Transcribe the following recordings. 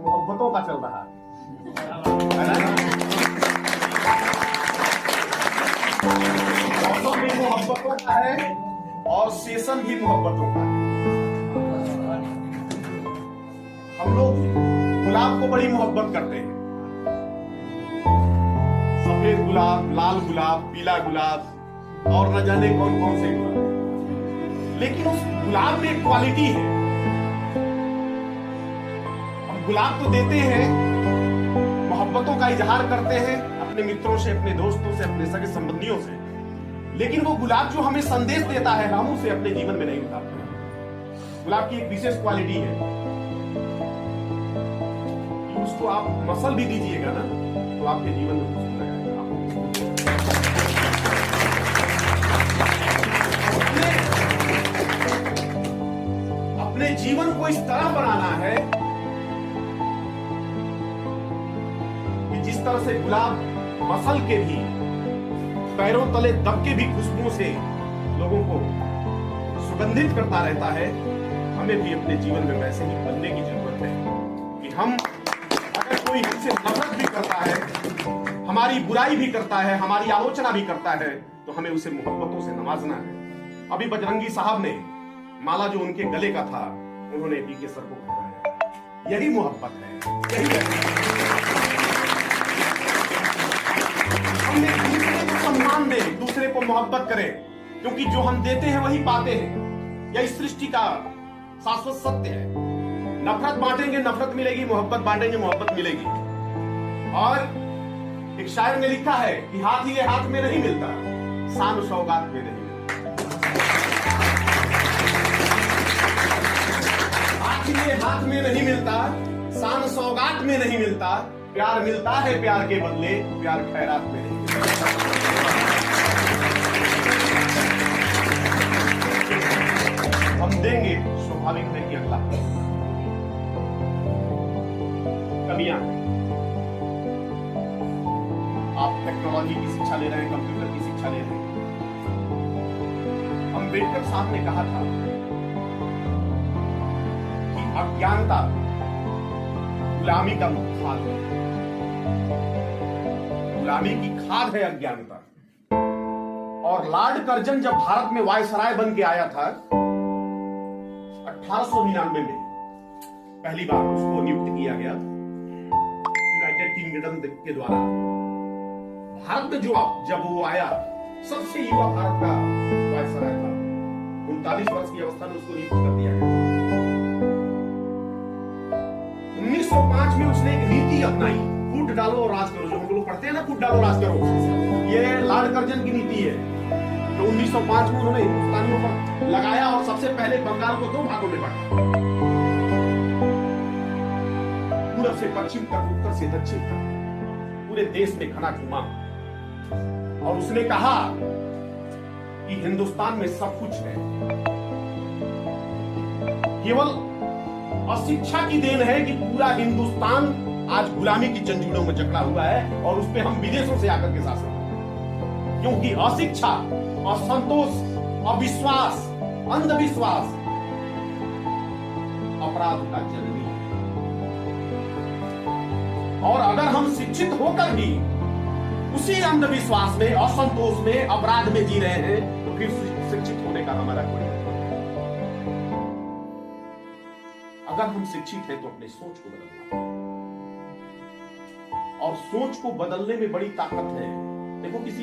मोहब्बतों का चल रहा है ना? मौसम भी मोहब्बतों का है और सेशन भी मोहब्बतों का है। हम लोग गुलाब को बड़ी मोहब्बत करते हैं, सफेद गुलाब, लाल गुलाब, पीला गुलाब और न जाने कौन कौन से गुलाब, लेकिन उस गुलाब में एक क्वालिटी है। हम गुलाब तो देते हैं, मोहब्बतों का इजहार करते हैं अपने मित्रों से, अपने दोस्तों से, अपने सगे संबंधियों से, लेकिन वो गुलाब जो हमें संदेश देता है हम उसे अपने जीवन में नहीं उतारते। गुलाब की एक विशेष क्वालिटी है कि उसको आप मसल भी दीजिएगा ना तो आपके जीवन में खुशबू लगाएगा। अपने जीवन को इस तरह बनाना है कि जिस तरह से गुलाब मसल के भी पैरों तले दब के भी खुशबू से लोगों को सुगंधित करता रहता है, हमें भी अपने जीवन में वैसे ही बनने की जरूरत है कि हम अगर कोई हमसे नफरत भी करता है, हमारी बुराई भी करता है, हमारी आलोचना भी करता है, तो हमें उसे मोहब्बतों से नवाजना है। अभी बजरंगी साहब ने माला जो उनके गले का था, उन्होंने पी के सर को खिलाया। यही मोहब्बत है, यही है। हम एक दूसरे को सम्मान दें, दूसरे को मोहब्बत करें, क्योंकि जो हम देते हैं वही पाते हैं। यह इस सृष्टि का शाश्वत सत्य है। नफरत बांटेंगे नफरत मिलेगी, मोहब्बत बांटेंगे मोहब्बत मिलेगी। और एक शायर ने लिखा है कि हाथ ये हाथ में नहीं मिलता, शान सौगात में नहीं मिलता। हाथ ये हाथ में नहीं मिलता, शान सौगात में नहीं मिलता। प्यार मिलता है प्यार के बदले, प्यार खैरात में नहीं मिलता। हम देंगे, स्वाभाविक है कि अगला कमियां। आप टेक्नोलॉजी की शिक्षा ले रहे हैं, कंप्यूटर की शिक्षा ले रहे हैं। अम्बेडकर साहब ने कहा था कि अज्ञानता गुलामी का खाद है, गुलामी की खाद है अज्ञानता। और लॉर्ड कर्जन जब भारत में वायसराय बन के आया था 1899 में, पहली बार उसको नियुक्त किया गया यूनाइटेड किंगडम के द्वारा। भारत में जब वो आया, सबसे युवा भारत का वायसराय था। 39 वर्ष की अवस्था में उसको नियुक्त कर दिया गया। 1905 में उसने एक नीति अपनाई, फूट डालो और राज करो। जो हम लोग पढ़ते हैं ना, फूट डालो राज करो, ये लॉर्ड कर्जन की नीति है। तो 1905 में उन्होंने हिंदुस्तानियों पर लगाया और सबसे पहले बंगाल को 2 भागों में बांटा, पूरब से पश्चिम तक, उत्तर से दक्षिण तक, पूरे देश में घना घुमा। और उसने कहा कि हिंदुस्तान में सब कुछ है, केवल अशिक्षा की देन है कि पूरा हिंदुस्तान आज गुलामी की जंजीरों में जकड़ा हुआ है और उस पे हम विदेशों से आकर के शासन, क्योंकि अशिक्षा, असंतोष, अविश्वास, अंधविश्वास अपराध का जननी है। और अगर हम शिक्षित होकर भी उसी अंधविश्वास में, असंतोष में, अपराध में जी रहे हैं, तो फिर शिक्षित होने का हमारा कोई मतलब नहीं। अगर हम शिक्षित हैं तो अपनी सोच को बदलना, और सोच को बदलने में बड़ी ताकत है। देखो, किसी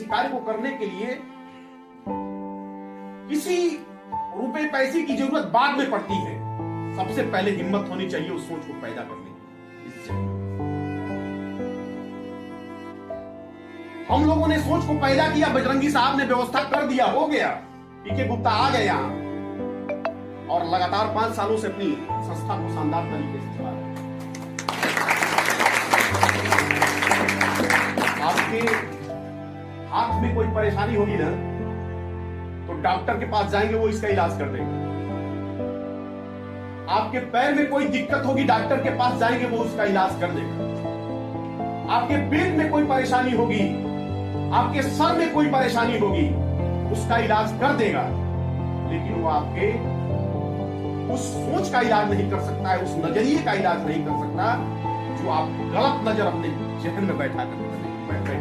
कार्य को करने के लिए किसी रुपए पैसे की जरूरत बाद में पड़ती है। सबसे पहले हिम्मत होनी चाहिए उस सोच को पैदा करने की। हम लोगों ने सोच को पैदा किया, बजरंगी साहब ने व्यवस्था कर दिया, हो गया, पीके गुप्ता आ गए यहां और लगातार 5 सालों से अपनी संस्था को शानदार तरीके से चला रहे हैं। आपके हाथ में कोई परेशानी होगी ना, तो डॉक्टर के पास जाएंगे, वो इसका इलाज कर देंगे। आपके पैर में कोई दिक्कत होगी, डॉक्टर के पास जाएंगे, वो उसका इलाज कर देगा। आपके पेट में कोई परेशानी होगी, आपके सर में कोई परेशानी होगी, उसका इलाज कर देगा। लेकिन वो आपके उस सोच का इलाज नहीं कर सकता है, उस नजरिए का इलाज नहीं कर सकता जो आप गलत नजर अपने जहन में बैठा कर बैठे।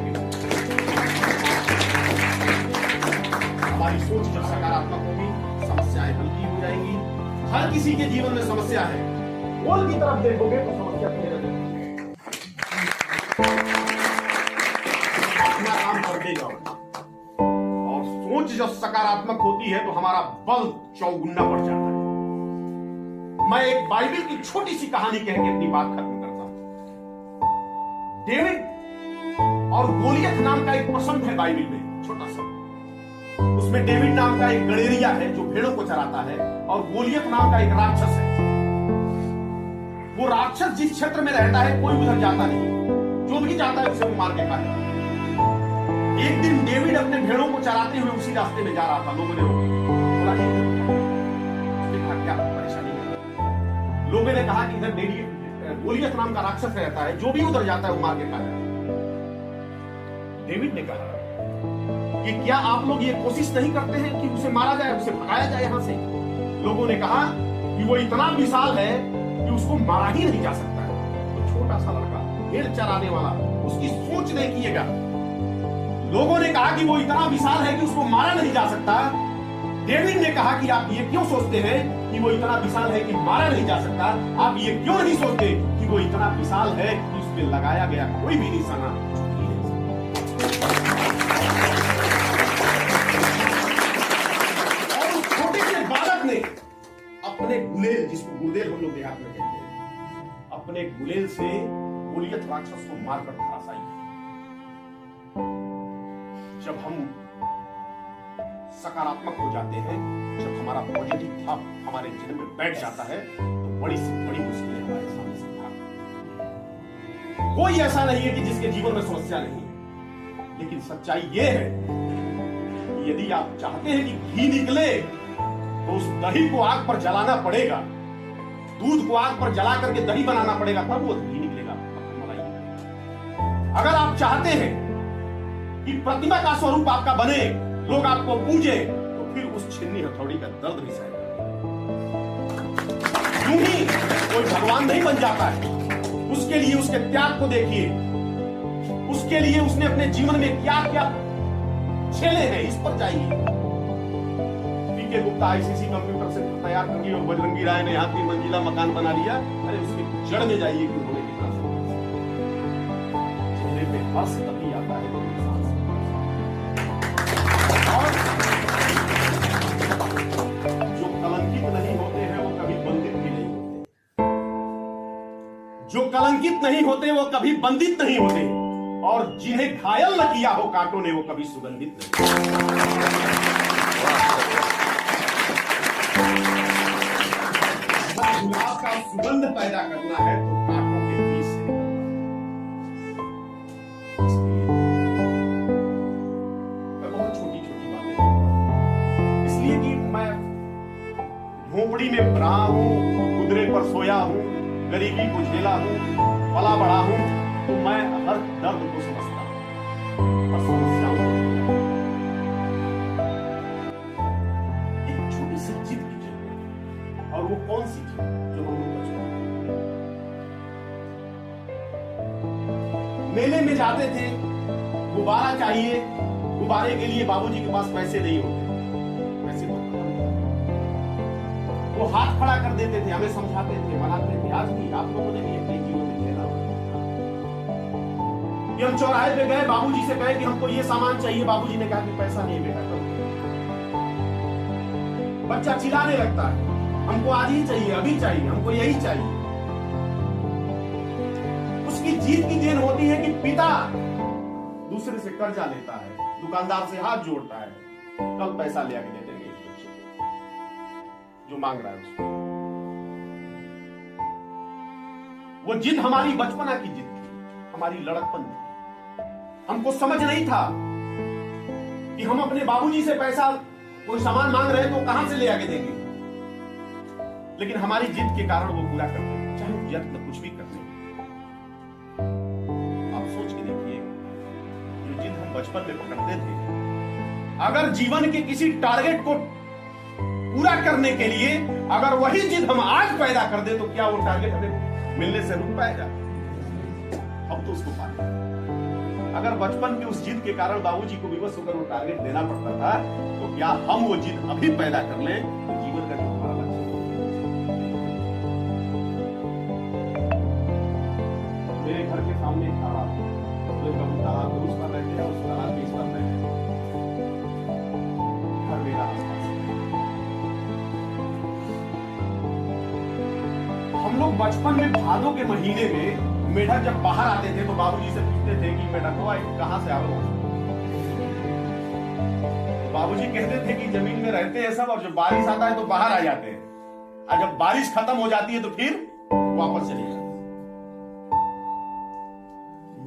हमारी सोच जब सकारात्मक होगी, समस्याएं हल्की हो जाएंगी। हर किसी के जीवन में समस्या है, पोल की तरफ देखोगे तो समस्या अपने अपना काम करते जाओ। और सोच जब सकारात्मक होती है तो हमारा बल चौगुना बढ़ जाता है। मैं एक बाइबल की छोटी सी कहानी कह के अपनी बात खत्म करता हूं। डेविड और गोलियत नाम का एक प्रसंग है बाइबल में, छोटा सा। उसमें डेविड नाम का एक गड़ेरिया है जो भेड़ों को चराता है, और गोलियत नाम का एक राक्षस है। वो राक्षस जिस क्षेत्र में रहता है कोई उधर जाता नहीं, जो भी जाता है उसे वो मार के खाता है। एक दिन डेविड अपने भेड़ों को चराते हुए उसी रास्ते में जा रहा था। लोगों ने बोला क्या परेशानी है? लोगों ने कहा कि इधर गोलियत नाम का राक्षस रहता है, जो भी उधर जाता है वो मार के खाता है। डेविड ने कहा कि क्या आप लोग ये कोशिश नहीं करते हैं कि उसे मारा जाए, उसे भगाया जाए यहां से? लोगों ने कहा कि वो इतना विशाल है कि उसको मारा ही नहीं जा सकता है। तो छोटा सा लड़का, भेड़ चराने वाला, उसकी सोच देखिएगा। लोगों ने कहा कि वो इतना विशाल है कि उसको मारा नहीं जा सकता। डेविड ने कहा कि आप ये क्यों सोचते हैं कि वो इतना विशाल है कि मारा नहीं जा सकता? आप ये क्यों नहीं सोचते कि वो इतना विशाल है कि उस पर लगाया गया कोई भी निशाना अपने गुलेल, जिसको गुर्देल हम लोग देहात में कहते हैं, अपने गुलेल से गोलियत राक्षस को मारकर धराशायी। जब हम सकारात्मक हो जाते हैं, जब हमारा पॉजिटिव थॉट हमारे जीवन में बैठ जाता है, तो बड़ी से बड़ी मुश्किलें हमारे सामने से भागती। कोई ऐसा नहीं है कि जिसके जीवन में समस्या नहीं है, लेकिन सच्चाई यह है कि यदि आप चाहते हैं कि घी निकले तो उस दही को आग पर जलाना पड़ेगा, दूध को आग पर जला करके दही बनाना पड़ेगा, तब वो घी निकलेगा। अगर आप चाहते हैं कि प्रतिमा का स्वरूप आपका बने, लोग आपको पूजे, तो फिर उस छिन्नी हथौड़ी का दर्द भी सहे। यूं ही कोई भगवान नहीं बन जाता है। उसके लिए उसके त्याग को देखिए, उसके लिए उसने अपने जीवन में क्या क्या झेले हैं, इस पर जाइए। के गुप्ता आईसीसी कंप्यूटर से तैयार कर लिया और बजरंगी राय ने यहाँ 3 मंजिला मकान बना लिया। अरे उसके जड़ में जाइए कि उन्होंने कितना चेहरे पे हर्ष तभी आता है और जो कलंकित नहीं होते हैं वो कभी बंदित भी नहीं होते। जो कलंकित नहीं होते वो कभी बंदित नहीं होते, और जिन्हें घायल न किया हो कांटों ने वो कभी सुगंधित नहीं। गुलाब का सुगंध पैदा करना है तो कांटों के बीच से मैं बहुत छोटी छोटी बातें करता, इसलिए कि मैं झोपड़ी में रहा हूं, कुदरे पर सोया हूं, गरीबी को झेला हूं, पला बड़ा हूं, तो मैं हर दर्द को समझता हूं और समस्याओं को। एक छोटी सी जिद की जरूरत है, और वो कौन सी जिद जो हम लोग बचपन मेले में जाते थे, गुब्बारा चाहिए, गुब्बारे के लिए बाबूजी के पास पैसे नहीं होते, पैसे तो वो हाथ खड़ा कर देते थे, हमें समझाते थे, मनाते थे। आज भी आप लोगों ने भी अपने जीवन में खेला कि हम चौराहे पे गए, बाबूजी से कहे कि हमको ये सामान चाहिए, बाबूजी ने कहा कि पैसा नहीं बेटा। बच्चा चिल्लाने लगता है, हमको आज ही चाहिए, अभी चाहिए, हमको यही चाहिए। उसकी जीत की देन होती है कि पिता दूसरे से कर्जा लेता है, दुकानदार से हाथ जोड़ता है, कल पैसा ले आके दे देंगे इस बच्चे को जो मांग रहा है उसको। वो जिद हमारी बचपना की जिद थी, हमारी लड़कपन थी। हमको समझ नहीं था कि हम अपने बाबूजी से पैसा, कोई सामान मांग रहे हैं तो कहां से ले आके देंगे, लेकिन हमारी जिद के कारण वो पूरा करते हैं, चाहे यत्न कुछ भी करते हैं। आप सोच के देखिए, जो जिद हम बचपन में पकड़ते थे, अगर जीवन के किसी टारगेट को पूरा करने के लिए अगर वही जिद हम आज पैदा कर दे तो क्या वो टारगेट हमें मिलने से रुक पाएगा? अब तो उसको पाए। अगर बचपन की उस जिद के कारण बाबूजी को विवश होकर वो टारगेट देना पड़ता था, तो क्या हम वो जिद अभी पैदा कर लें तो जीवन का जो हमारा लक्ष्य है। मेरे घर के सामने एक तालाब है, कभी तालाब को उस पर रहते हैं, उस तालाब के इस पर रहते हैं। घर मेरा आसपास है। हम लोग बचपन में भादों के महीने में मेढक जब बाहर आते थे तो बाबूजी से पूछते थे कि मेढक कहां से आओ? तो बाबूजी कहते थे कि जमीन में रहते हैं सब, और जब बारिश आता है तो बाहर आ जाते हैं, और जब बारिश खत्म हो जाती है तो फिर वापस चले जाते हैं।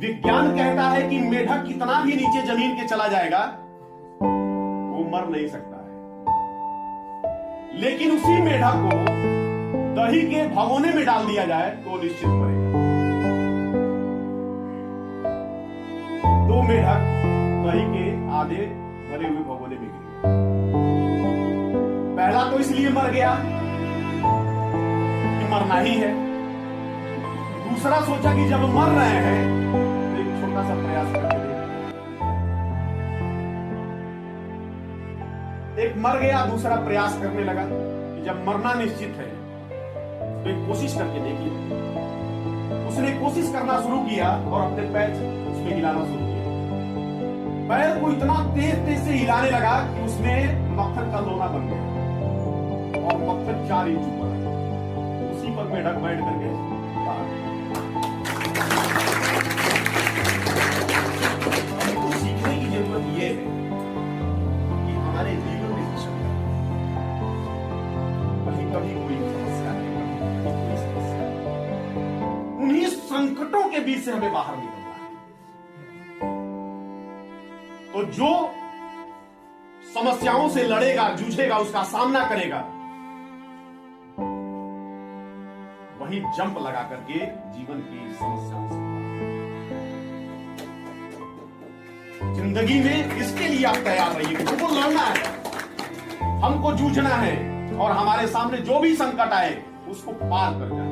विज्ञान कहता है कि मेढक कितना भी नीचे जमीन के चला जाएगा वो मर नहीं सकता है, लेकिन उसी मेढक को दही के भगोने में डाल दिया जाए तो निश्चित मरेगा। दो मेढक दही के आधे भरे हुए भगोने में गिर गए। पहला तो इसलिए मर गया कि मरना ही है, दूसरा सोचा कि जब मर रहे हैं तो एक छोटा सा प्रयास करके देखते। एक मर गया, दूसरा प्रयास करने लगा कि जब मरना निश्चित है तो एक कोशिश करके देखिए। उसने कोशिश करना शुरू किया और अपने पैर उसमें हिलाना शुरू किया। पैर को इतना तेज तेज से हिलाने लगा कि उसमें मक्खन का लोना बन गया और मक्खन 4 इंच ऊपर है। उसी पर मेढक बैठ करके हमको सीखने की जरूरत यह है कि हमारे जीवन में कहीं कभी कोई समस्या नहीं, कभी कोई समस्या, उन्हीं संकटों के बीच से हमें बाहर निकलना है। तो जो समस्याओं से लड़ेगा, जूझेगा, उसका सामना करेगा, वही जंप लगा करके जीवन की समस्याओं से। जिंदगी में इसके लिए आप तैयार रहिए, हमको लड़ना है, हमको जूझना है, और हमारे सामने जो भी संकट आए उसको पार कर जाए।